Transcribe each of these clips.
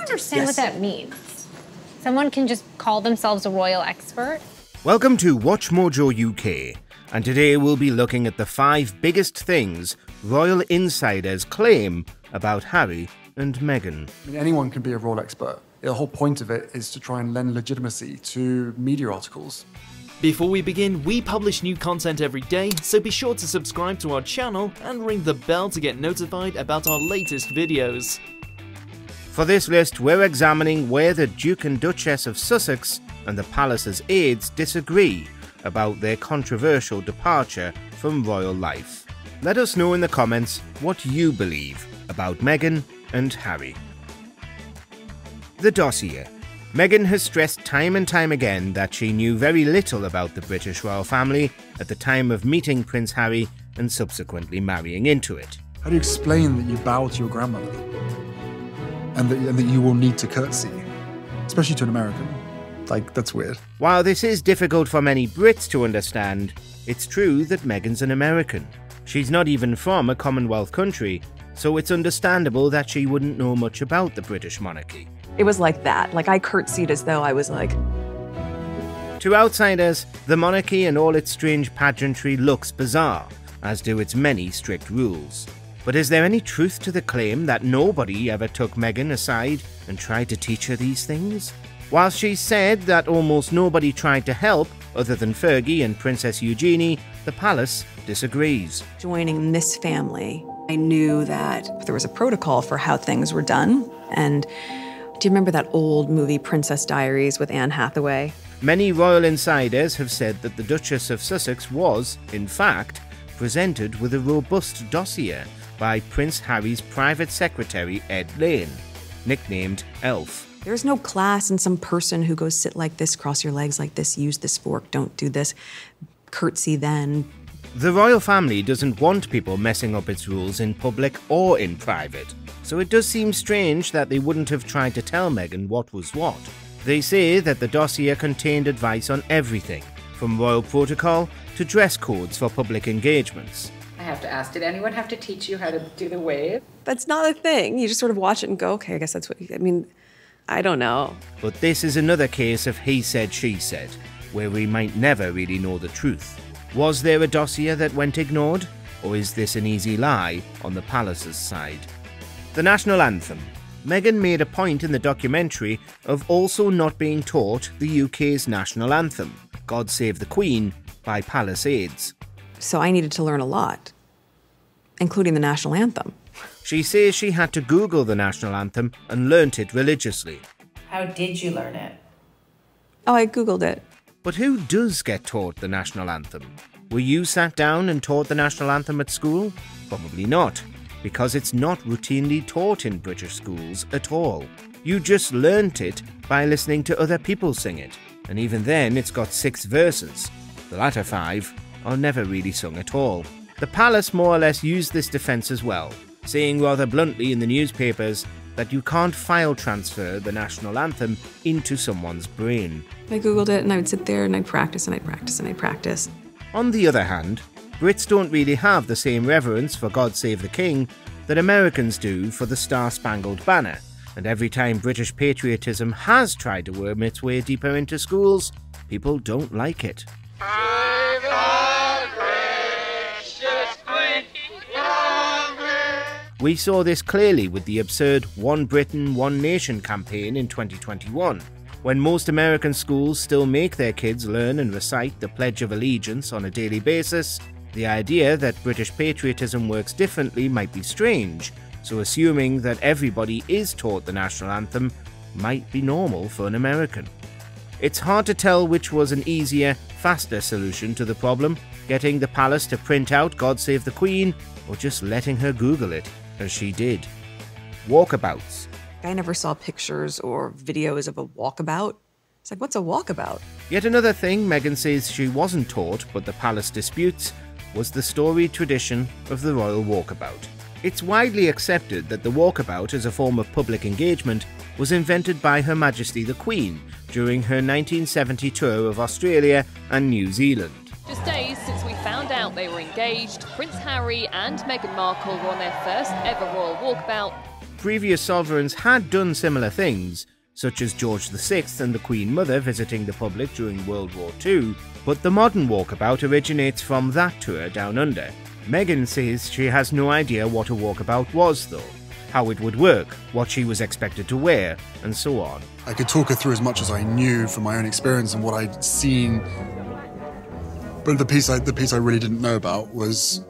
understand what that means. Someone can just call themselves a royal expert? Welcome to WatchMojoUK, and today we'll be looking at the 5 biggest things royal insiders claim about Harry and Meghan. I mean, anyone can be a royal expert. The whole point of it is to try and lend legitimacy to media articles. Before we begin, we publish new content every day, so be sure to subscribe to our channel and ring the bell to get notified about our latest videos. For this list, we're examining where the Duke and Duchess of Sussex and the palace's aides disagree about their controversial departure from royal life. Let us know in the comments what you believe about Meghan and Harry. The dossier. Meghan has stressed time and time again that she knew very little about the British royal family at the time of meeting Prince Harry and subsequently marrying into it. How do you explain that you bow to your grandmother and that you will need to curtsy, especially to an American? Like, that's weird. While this is difficult for many Brits to understand, it's true that Meghan's an American. She's not even from a Commonwealth country, so it's understandable that she wouldn't know much about the British monarchy. It was like that. Like, I curtsied as though I was like... To outsiders, the monarchy and all its strange pageantry looks bizarre, as do its many strict rules. But is there any truth to the claim that nobody ever took Meghan aside and tried to teach her these things? While she said that almost nobody tried to help, other than Fergie and Princess Eugenie, the palace disagrees. Joining this family, I knew that there was a protocol for how things were done. And do you remember that old movie, Princess Diaries, with Anne Hathaway? Many royal insiders have said that the Duchess of Sussex was, in fact, presented with a robust dossier by Prince Harry's private secretary, Ed Lane, nicknamed Elf. There's no class in some person who goes sit like this, cross your legs like this, use this fork, don't do this, curtsy then. The royal family doesn't want people messing up its rules in public or in private, so it does seem strange that they wouldn't have tried to tell Meghan what was what. They say that the dossier contained advice on everything, from royal protocol to dress codes for public engagements. I have to ask, did anyone have to teach you how to do the wave? That's not a thing. You just sort of watch it and go, okay, I guess that's what, I mean, I don't know. But this is another case of he said, she said, where we might never really know the truth. Was there a dossier that went ignored, or is this an easy lie on the palace's side? The national anthem. Meghan made a point in the documentary of also not being taught the UK's national anthem, God Save the Queen, by palace aides. So I needed to learn a lot, including the national anthem. She says she had to Google the national anthem and learnt it religiously. How did you learn it? Oh, I Googled it. But who does get taught the national anthem? Were you sat down and taught the national anthem at school? Probably not, because it's not routinely taught in British schools at all. You just learnt it by listening to other people sing it, and even then it's got 6 verses. The latter 5 are never really sung at all. The palace more or less used this defence as well, saying rather bluntly in the newspapers that you can't file transfer the national anthem into someone's brain. I Googled it and I would sit there and I'd practice and I'd practice and I'd practice. On the other hand, Brits don't really have the same reverence for God Save the King that Americans do for the Star-Spangled Banner, and every time British patriotism has tried to worm its way deeper into schools, people don't like it. We saw this clearly with the absurd One Britain, One Nation campaign in 2021, when most American schools still make their kids learn and recite the Pledge of Allegiance on a daily basis. The idea that British patriotism works differently might be strange, so assuming that everybody is taught the national anthem might be normal for an American. It's hard to tell which was an easier, faster solution to the problem, getting the palace to print out God Save the Queen, or just letting her Google it, as she did. Walkabouts. I never saw pictures or videos of a walkabout. It's like, what's a walkabout? Yet another thing Meghan says she wasn't taught but the palace disputes was the storied tradition of the royal walkabout. It's widely accepted that the walkabout as a form of public engagement was invented by Her Majesty the Queen during her 1970 tour of Australia and New Zealand. Just days since we found out they were engaged, Prince Harry and Meghan Markle were on their first ever royal walkabout Previous sovereigns had done similar things, such as George VI and the Queen Mother visiting the public during World War II, but the modern walkabout originates from that tour down under. Meghan says she has no idea what a walkabout was though, how it would work, what she was expected to wear, and so on. I could talk her through as much as I knew from my own experience and what I'd seen, but the piece I really didn't know about was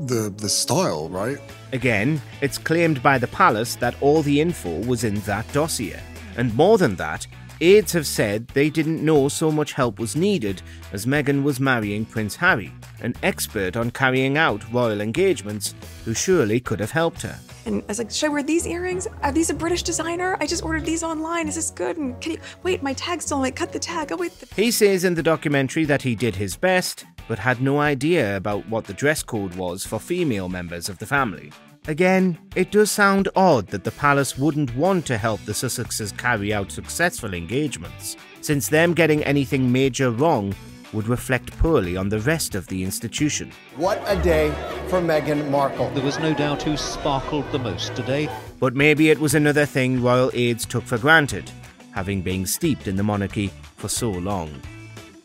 the style, right? Again, it's claimed by the palace that all the info was in that dossier. And more than that, aides have said they didn't know so much help was needed as Meghan was marrying Prince Harry, an expert on carrying out royal engagements who surely could have helped her. And I was like, should I wear these earrings? Are these a British designer? I just ordered these online. Is this good? And can you, wait, my tag's still on it. Cut the tag. Oh, wait. He says in the documentary that he did his best, but had no idea about what the dress code was for female members of the family. Again, it does sound odd that the palace wouldn't want to help the Sussexes carry out successful engagements, since them getting anything major wrong would reflect poorly on the rest of the institution. What a day for Meghan Markle. There was no doubt who sparkled the most today. But maybe it was another thing royal aides took for granted, having been steeped in the monarchy for so long.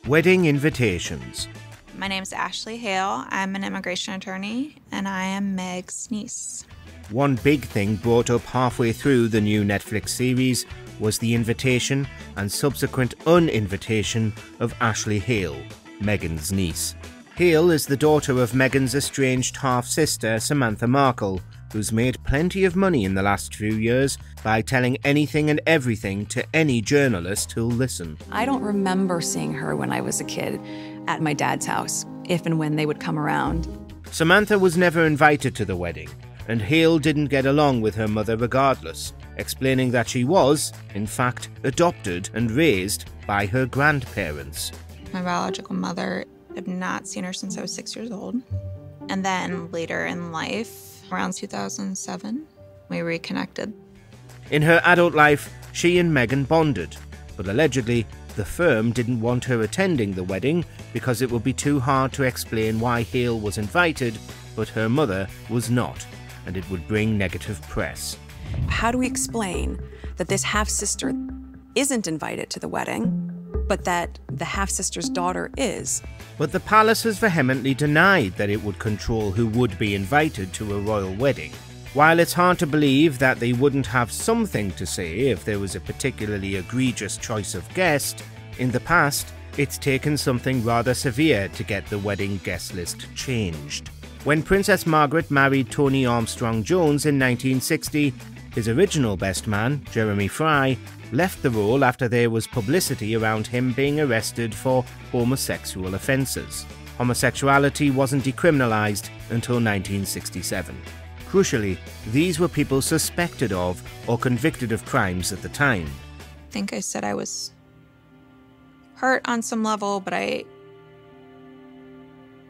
Wedding invitations. My name's Ashley Hale. I'm an immigration attorney, and I am Meg's niece. One big thing brought up halfway through the new Netflix series was the invitation and subsequent uninvitation of Ashley Hale, Meghan's niece. Hale is the daughter of Meghan's estranged half-sister Samantha Markle, who's made plenty of money in the last few years by telling anything and everything to any journalist who'll listen. I don't remember seeing her when I was a kid at my dad's house, if and when they would come around. Samantha was never invited to the wedding, and Hale didn't get along with her mother regardless, explaining that she was, in fact, adopted and raised by her grandparents. My biological mother had not seen her since I was 6 years old. And then later in life, around 2007, we reconnected. In her adult life, she and Meghan bonded, but allegedly, the firm didn't want her attending the wedding because it would be too hard to explain why Hale was invited, but her mother was not, and it would bring negative press. How do we explain that this half-sister isn't invited to the wedding, but that the half-sister's daughter is? But the palace has vehemently denied that it would control who would be invited to a royal wedding. While it's hard to believe that they wouldn't have something to say if there was a particularly egregious choice of guest, in the past, it's taken something rather severe to get the wedding guest list changed. When Princess Margaret married Tony Armstrong-Jones in 1960, his original best man, Jeremy Fry, left the role after there was publicity around him being arrested for homosexual offences. Homosexuality wasn't decriminalised until 1967. Crucially, these were people suspected of or convicted of crimes at the time. I think I said I was hurt on some level, but I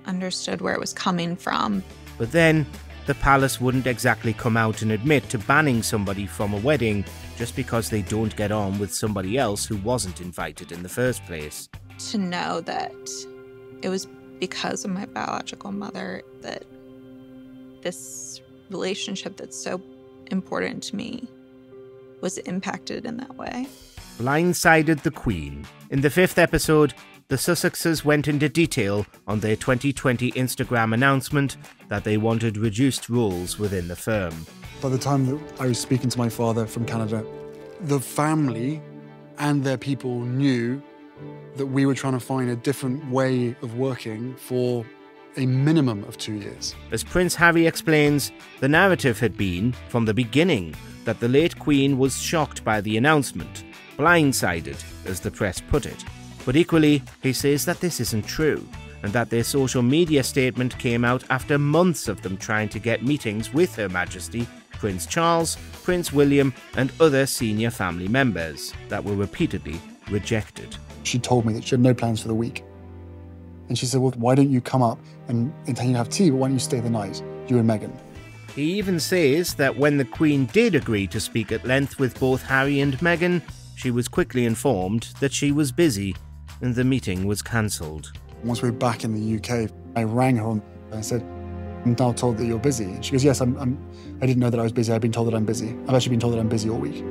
understood where it was coming from. But then, the palace wouldn't exactly come out and admit to banning somebody from a wedding just because they don't get on with somebody else who wasn't invited in the first place. To know that it was because of my biological mother that this relationship that's so important to me was impacted in that way. Blindsided the Queen. In the 5th episode, the Sussexes went into detail on their 2020 Instagram announcement that they wanted reduced roles within the firm. By the time that I was speaking to my father from Canada, the family and their people knew that we were trying to find a different way of working for a minimum of 2 years. As Prince Harry explains, the narrative had been, from the beginning, that the late Queen was shocked by the announcement, blindsided, as the press put it. But equally, he says that this isn't true, and that their social media statement came out after months of them trying to get meetings with Her Majesty, Prince Charles, Prince William, and other senior family members that were repeatedly rejected. She told me that she had no plans for the week. And she said, well, why don't you come up and intend to have tea, but why don't you stay the night, you and Meghan? He even says that when the Queen did agree to speak at length with both Harry and Meghan, she was quickly informed that she was busy and the meeting was cancelled. Once we were back in the UK, I rang her and I said, I'm now told that you're busy. And she goes, yes, I didn't know that I was busy. I've been told that I'm busy. I've actually been told that I'm busy all week.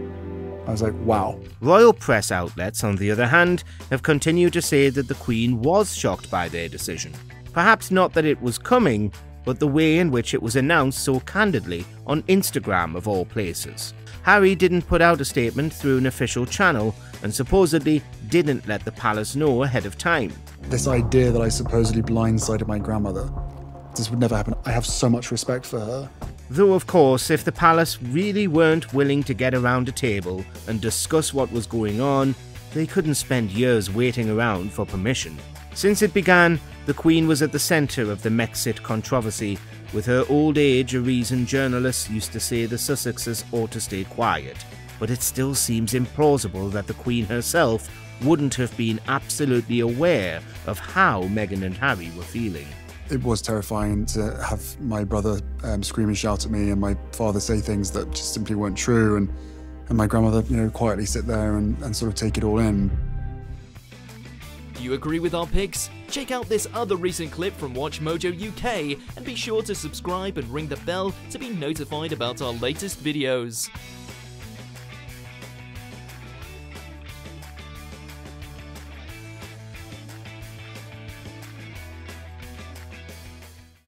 I was like, wow. Royal press outlets, on the other hand, have continued to say that the Queen was shocked by their decision. Perhaps not that it was coming, but the way in which it was announced so candidly on Instagram of all places. Harry didn't put out a statement through an official channel and supposedly didn't let the palace know ahead of time. This idea that I supposedly blindsided my grandmother, this would never happen. I have so much respect for her. Though, of course, if the palace really weren't willing to get around a table and discuss what was going on, they couldn't spend years waiting around for permission. Since it began, the Queen was at the centre of the Megxit controversy, with her old age a reason journalists used to say the Sussexes ought to stay quiet. But it still seems implausible that the Queen herself wouldn't have been absolutely aware of how Meghan and Harry were feeling. It was terrifying to have my brother scream and shout at me and my father say things that just simply weren't true, and my grandmother, quietly sit there and sort of take it all in. You agree with our picks? Check out this other recent clip from WatchMojoUK and be sure to subscribe and ring the bell to be notified about our latest videos.